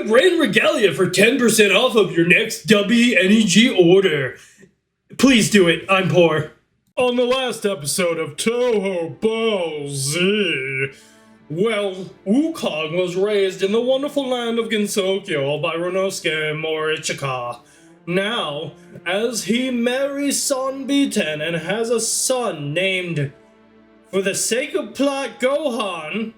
up Rain Regalia for 10% off of your next WNEG order. Please do it, I'm poor. On the last episode of Touhou Ball Z, well, Wukong was raised in the wonderful land of Gensokyo by Ryunosuke Morichika. Now, as he marries Son-Biten and has a son named, for the sake of plot, Gohan,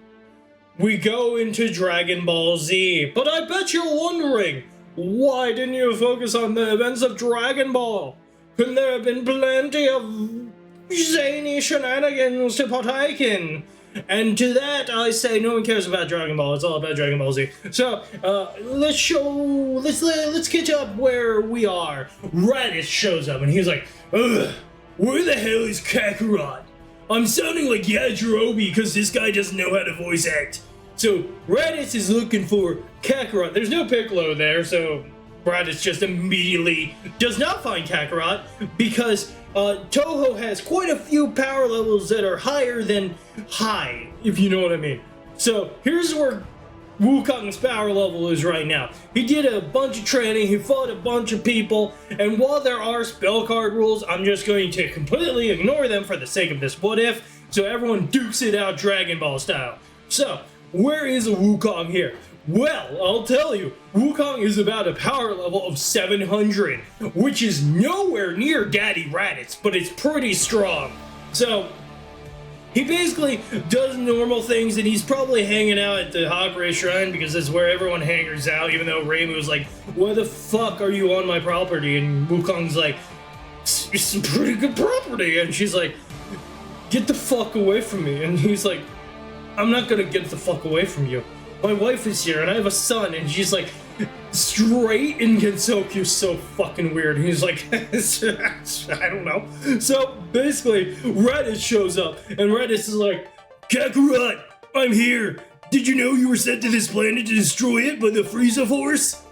we go into Dragon Ball Z. But I bet you're wondering, why didn't you focus on the events of Dragon Ball? Couldn't there have been plenty of zany shenanigans to partake in? And to that I say, no one cares about Dragon Ball. It's all about Dragon Ball Z. So let's catch up where we are. Raditz shows up and he's like, ugh, where the hell is Kakarot? I'm sounding like Yajirobe because this guy doesn't know how to voice act. So Raditz is looking for Kakarot. There's no Piccolo there, so Raditz just immediately does not find Kakarot because Touhou has quite a few power levels that are higher than high, if you know what I mean. So here's where Wukong's power level is right now. He did a bunch of training, he fought a bunch of people, and while there are spell card rules, I'm just going to completely ignore them for the sake of this what if, so everyone dukes it out Dragon Ball style. So, where is Wukong here? Well, I'll tell you, Wukong is about a power level of 700, which is nowhere near Daddy Raditz, but it's pretty strong. So, he basically does normal things, and he's probably hanging out at the Hakure Shrine because that's where everyone hangers out, even though Reimu was like, why the fuck are you on my property? And Wukong's like, it's some pretty good property. And she's like, get the fuck away from me. And he's like, I'm not gonna get the fuck away from you. My wife is here, and I have a son. And she's like, straight in Gensokyo's so fucking weird. He's like, I don't know. So basically, Raditz shows up, and Raditz is like, Kakarot, I'm here. Did you know you were sent to this planet to destroy it by the Frieza Force?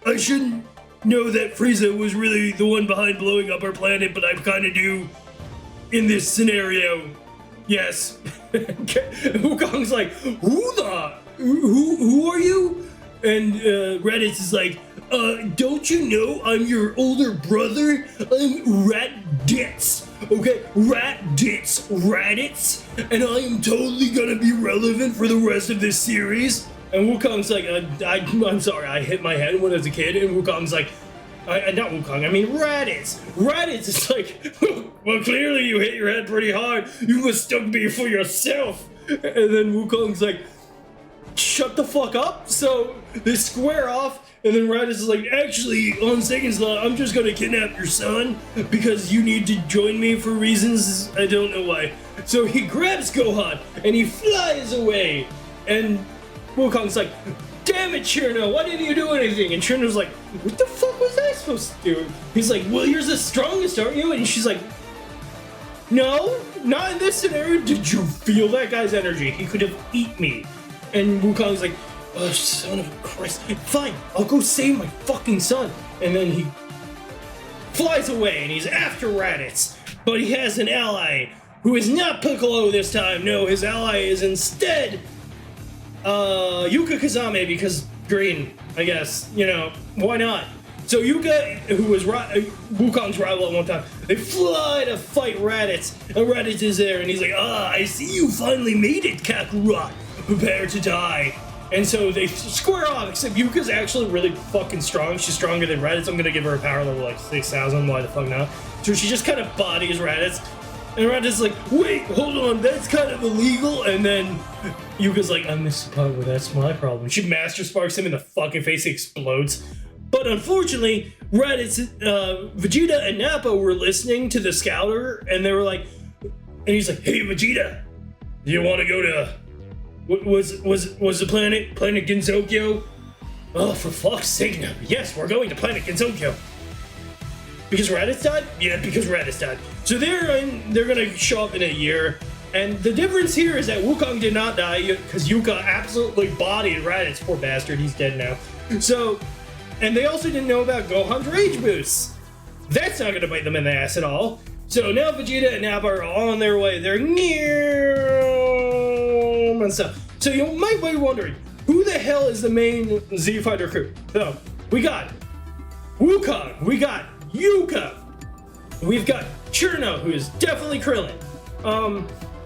I shouldn't know that Frieza was really the one behind blowing up our planet, but I kind of do in this scenario. Yes. Wukong's like, who are you? And Raditz is like, don't you know I'm your older brother? I'm Raditz, okay? Raditz, and I am totally gonna be relevant for the rest of this series. And Wukong's like, I'm sorry, I hit my head when I was a kid. And Wukong's like, not Wukong, I mean Raditz. Raditz is like, well, clearly you hit your head pretty hard. You mistook me for yourself. And then Wukong's like, shut the fuck up. So they square off, and then Raditz is like, actually, on second thought, I'm just gonna kidnap your son because you need to join me for reasons I don't know why. So he grabs Gohan and he flies away, and Wukong's like, damn it, Cherno, why didn't you do anything? And Cherno's like, what the fuck was I supposed to do? He's like, well, you're the strongest, aren't you? And she's like, no, not in this scenario. Did you feel that guy's energy? He could have eaten me. And Wukong's like, oh, son of a Christ. Fine, I'll go save my fucking son. And then he flies away, and he's after Raditz. But he has an ally who is not Piccolo this time. No, his ally is instead Yuka Kazame, because green, I guess. You know, why not? So Yuka, who was Wukong's rival at one time, they fly to fight Raditz. And Raditz is there, and he's like, I see you finally made it, Kakarot. Prepare to die. And so they square off, except Yuka's actually really fucking strong. She's stronger than Raditz. I'm gonna give her a power level like 6,000, why the fuck not? So she just kind of bodies Raditz. And Raditz is like, wait, hold on, that's kind of illegal. And then Yuka's like, I missed the part where that's my problem. She master sparks him in the fucking face, he explodes. But unfortunately, Raditz, Vegeta and Nappa were listening to the scouter, and they were like, and he's like, hey Vegeta, do you want to go to, what was the planet Gensokyo? Oh, for fuck's sake, Nappa, yes, we're going to planet Gensokyo. Because Raditz died? Yeah, because Raditz died. So they're gonna show up in a year, and the difference here is that Wukong did not die, because Yuka absolutely bodied Raditz, poor bastard, he's dead now. So, and they also didn't know about Gohan's rage boosts. That's not gonna bite them in the ass at all. So now Vegeta and Nappa are on their way. They're near and stuff. So you might be wondering, who the hell is the main Z Fighter crew? So, we got Wukong, we got Yuka, we've got Cherno, who is definitely Krillin.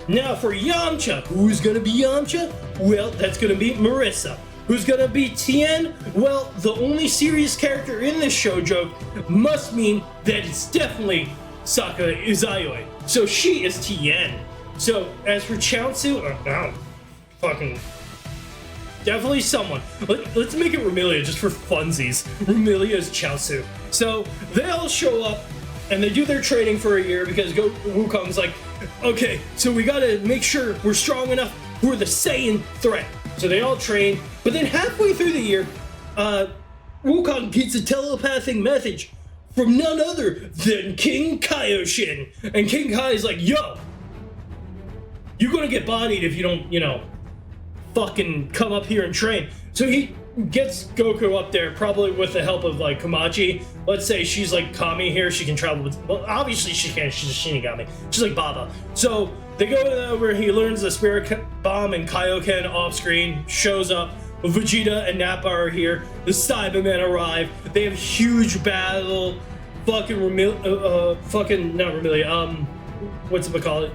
Now for Yamcha, who's gonna be Yamcha? Well, that's gonna be Marissa. Who's gonna be Tien? Well, the only serious character in this shoujo must mean that it's definitely Sakura Izayoi. So she is Tien. So as for Chaozu, fucking definitely someone. Let's make it Ramilia just for funsies. Ramilia is Chaozu. So they all show up and they do their training for a year because Wukong's like, okay, so we gotta make sure we're strong enough for the Saiyan threat. So they all train, but then halfway through the year, Wukong gets a telepathic message from none other than King Kaioshin. And King Kai is like, yo, you're gonna get bodied if you don't, fucking come up here and train. So he gets Goku up there, probably with the help of like Komachi. Let's say she's like Kami here, she can travel with, well, obviously she can't, she's a Shinigami. She's like Baba. So they go over, he learns the Spirit Bomb and Kaioken off screen, shows up. Vegeta and Nappa are here. The Cybermen arrive. They have a huge battle. Not Ramilia, what's it called?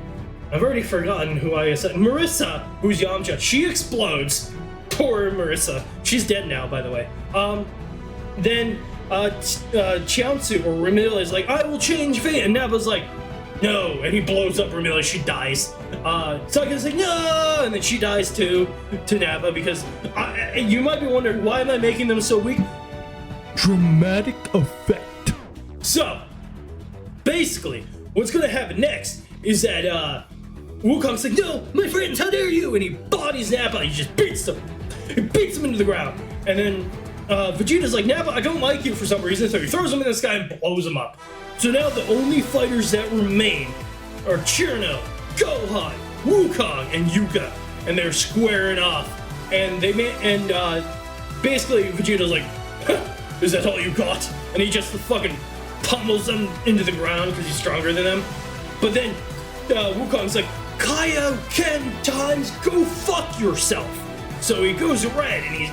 I've already forgotten who I said. Marissa, who's Yamcha, she explodes. Poor Marissa. She's dead now, by the way. Then Chaozu or Ramilia is like, I will change fate, and Nappa's like, no, and he blows up Ramilia, she dies. Saga's like, no, and then she dies too, to Nappa, because you might be wondering, why am I making them so weak? Dramatic effect. So, basically, what's gonna happen next is that, Wukong's like, no, my friends, how dare you? And he bodies Nappa, he just beats him. He beats him into the ground. And then, Vegeta's like, Nappa, I don't like you for some reason, so he throws him in the sky and blows him up. So now the only fighters that remain are Cherno, Gohan, Wukong, and Yuka, and they're squaring off. And basically Vegeta's like, is that all you got? And he just fucking pummels them into the ground because he's stronger than them. But then Wukong's like, Kaioken times, go fuck yourself. So he goes red and he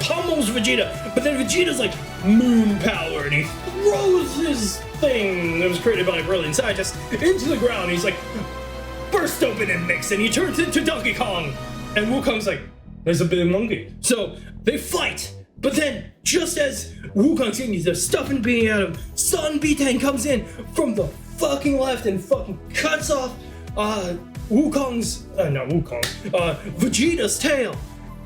pummels Vegeta, but then Vegeta's like moon power and he throws his thing that was created by a brilliant scientist into the ground. He's like, burst open and mix, and he turns into Donkey Kong. And Wukong's like, there's a big monkey. So they fight, but then just as Wukong's getting the stuffing beating out of him, Sun Bitang comes in from the fucking left and fucking cuts off Vegeta's tail.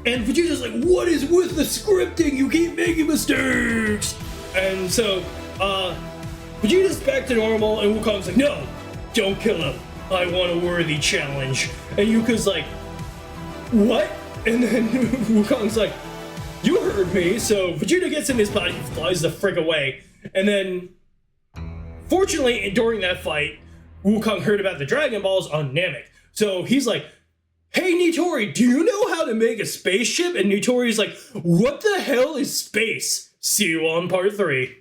And Vegeta's like, what is with the scripting? You keep making mistakes. And so, Vegeta's back to normal, and Wukong's like, no, don't kill him. I want a worthy challenge. And Yuka's like, what? And then Wukong's like, you heard me. So Vegeta gets in his body, flies the frick away. And then, fortunately, during that fight, Wukong heard about the Dragon Balls on Namek. So he's like, hey Nitori, do you know how to make a spaceship? And Nitori's like, what the hell is space? See you on part 3.